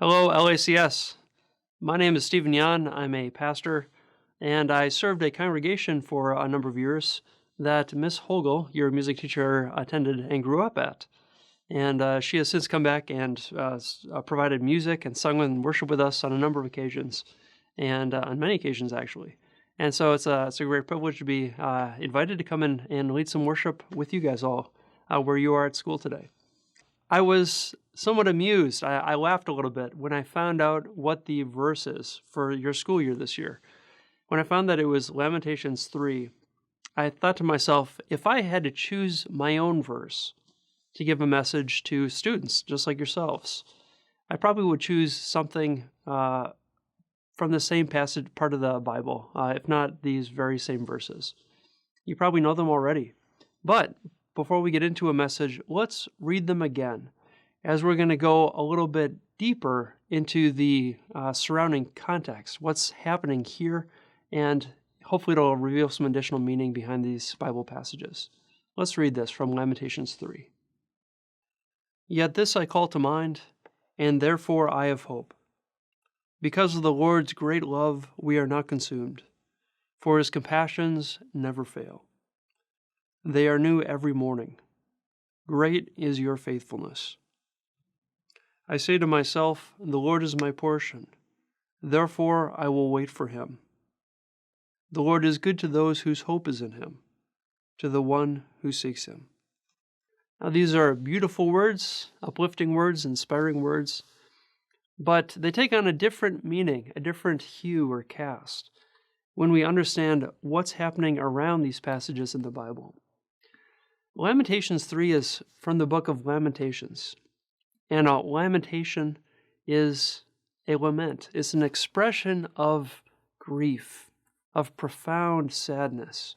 Hello, LACS. My name is Stephen Yan. I'm a pastor, and I served a congregation for a number of years that Miss Hogel, your music teacher, attended and grew up at. And she has since come back and provided music and sung and worship with us on a number of occasions, and on many occasions, actually. And so it's a great privilege to be invited to come in and lead some worship with you guys all where you are at school today. I was somewhat amused. I laughed a little bit when I found out what the verse is for your school year this year. When I found that it was Lamentations 3, I thought to myself, if I had to choose my own verse to give a message to students just like yourselves, I probably would choose something from the same passage, part of the Bible, if not these very same verses. You probably know them already. But before we get into a message, let's read them again, as we're going to go a little bit deeper into the surrounding context, what's happening here, and hopefully it'll reveal some additional meaning behind these Bible passages. Let's read this from Lamentations 3. Yet this I call to mind, and therefore I have hope. Because of the Lord's great love, we are not consumed, for his compassions never fail. They are new every morning. Great is your faithfulness. I say to myself, the Lord is my portion. Therefore I will wait for him. The Lord is good to those whose hope is in him, to the one who seeks him. Now these are beautiful words, uplifting words, inspiring words, but they take on a different meaning, a different hue or cast, when we understand what's happening around these passages in the Bible. Lamentations 3 is from the book of Lamentations, and a lamentation is a lament. It's an expression of grief, of profound sadness.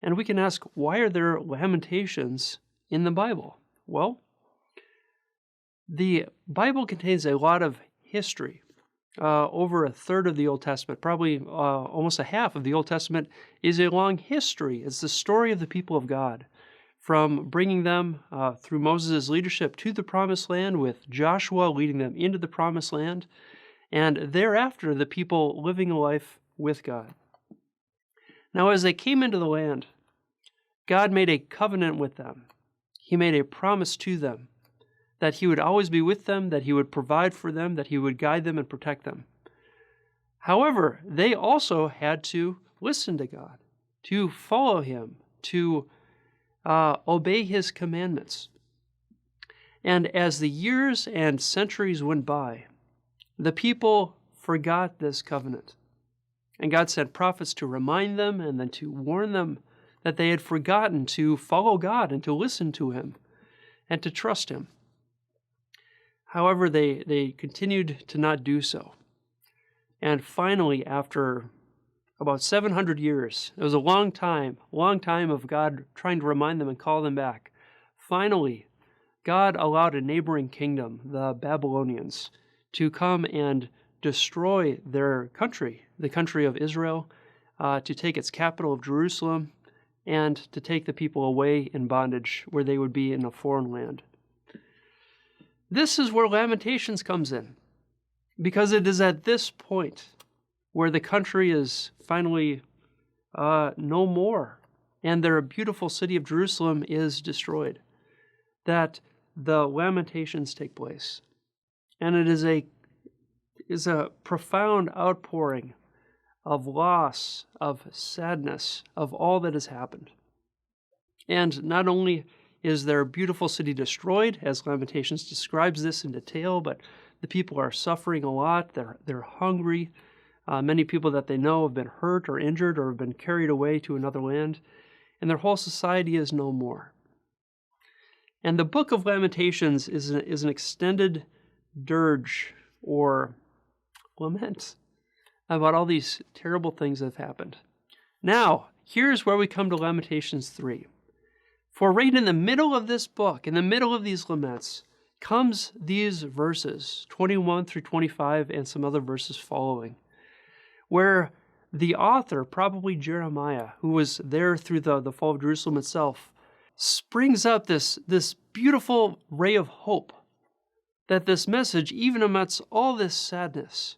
And we can ask, why are there lamentations in the Bible? Well, the Bible contains a lot of history. Over a third of the Old Testament, probably almost a half of the Old Testament, is a long history. It's the story of the people of God, from bringing them through Moses' leadership to the Promised Land, with Joshua leading them into the Promised Land, and thereafter the people living a life with God. Now, as they came into the land, God made a covenant with them. He made a promise to them that he would always be with them, that he would provide for them, that he would guide them and protect them. However, they also had to listen to God, to follow him, to obey his commandments. And as the years and centuries went by, the people forgot this covenant. And God sent prophets to remind them and then to warn them that they had forgotten to follow God and to listen to him and to trust him. However, they continued to not do so. And finally, after about 700 years, it was a long time of God trying to remind them and call them back. Finally, God allowed a neighboring kingdom, the Babylonians, to come and destroy their country, the country of Israel, to take its capital of Jerusalem, and to take the people away in bondage where they would be in a foreign land. This is where Lamentations comes in, because it is at this point where the country is finally no more, and their beautiful city of Jerusalem is destroyed, that the Lamentations take place. And it is a profound outpouring of loss, of sadness, of all that has happened. And not only is their beautiful city destroyed, as Lamentations describes this in detail, but the people are suffering a lot, they're hungry. Many people that they know have been hurt or injured or have been carried away to another land, and their whole society is no more. And the book of Lamentations is an extended dirge or lament about all these terrible things that have happened. Now, here's where we come to Lamentations 3. For right in the middle of this book, in the middle of these laments, comes these verses, 21 through 25, and some other verses following, where the author, probably Jeremiah, who was there through the fall of Jerusalem itself, springs up this beautiful ray of hope that this message, even amidst all this sadness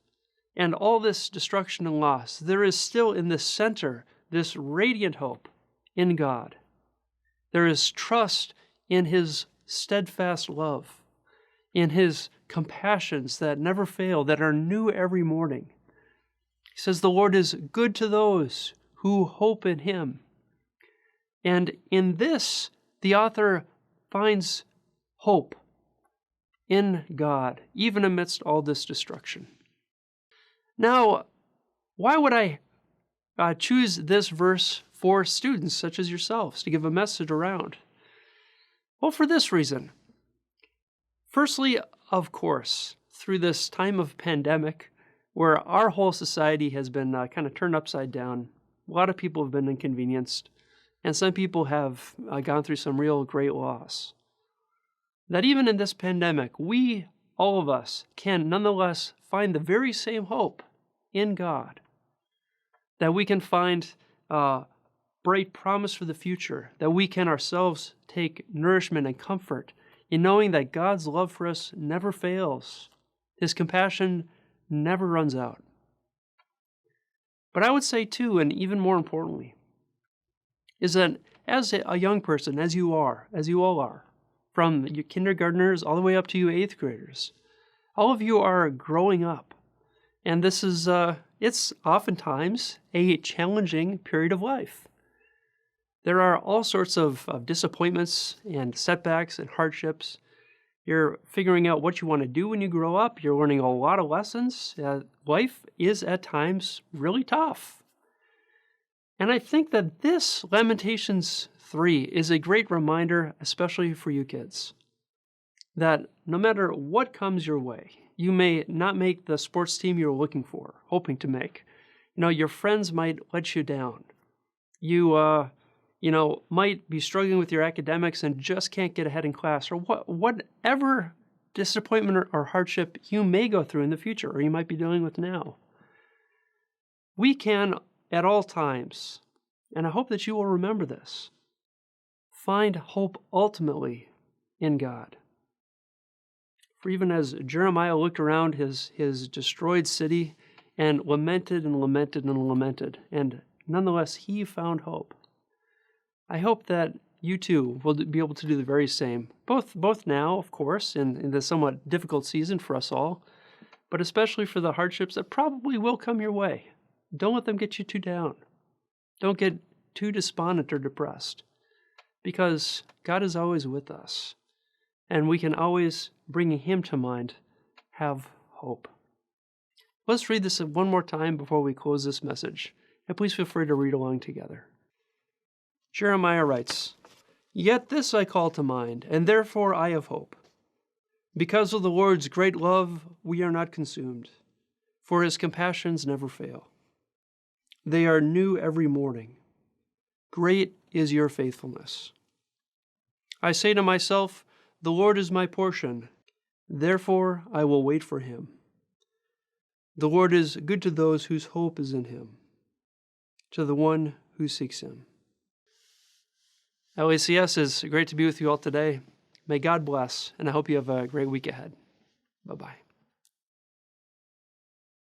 and all this destruction and loss, there is still in the center this radiant hope in God. There is trust in His steadfast love, in His compassions that never fail, that are new every morning. He says the Lord is good to those who hope in Him. And in this, the author finds hope in God, even amidst all this destruction. Now, why would I choose this verse for students such as yourselves to give a message around? Well, for this reason. Firstly, of course, through this time of pandemic, where our whole society has been kind of turned upside down, a lot of people have been inconvenienced, and some people have gone through some real great loss. That even in this pandemic, we, all of us, can nonetheless find the very same hope in God. That we can find bright promise for the future. That we can ourselves take nourishment and comfort in knowing that God's love for us never fails. His compassion never runs out. But I would say too, and even more importantly, is that as a young person, as you all are, from your kindergartners all the way up to you 8th graders, all of you are growing up. And this is, it's oftentimes a challenging period of life. There are all sorts of disappointments and setbacks and hardships. You're figuring out what you want to do when you grow up. You're learning a lot of lessons. Life is at times really tough. And I think that this Lamentations 3 is a great reminder, especially for you kids, that no matter what comes your way, you may not make the sports team you're looking for, hoping to make. Your friends might let you down. You might be struggling with your academics and just can't get ahead in class, or whatever disappointment or hardship you may go through in the future, or you might be dealing with now. We can, at all times, and I hope that you will remember this, find hope ultimately in God. For even as Jeremiah looked around his destroyed city and lamented and lamented and lamented, and nonetheless he found hope. I hope that you too will be able to do the very same, both now, of course, in the somewhat difficult season for us all, but especially for the hardships that probably will come your way. Don't let them get you too down. Don't get too despondent or depressed, because God is always with us, and we can always, bringing Him to mind, have hope. Let's read this one more time before we close this message, and please feel free to read along together. Jeremiah writes, "Yet this I call to mind, and therefore I have hope. Because of the Lord's great love, we are not consumed, for His compassions never fail. They are new every morning. Great is your faithfulness. I say to myself, the Lord is my portion, therefore I will wait for Him. The Lord is good to those whose hope is in Him, to the one who seeks Him." LACS, is great to be with you all today. May God bless, and I hope you have a great week ahead. Bye-bye.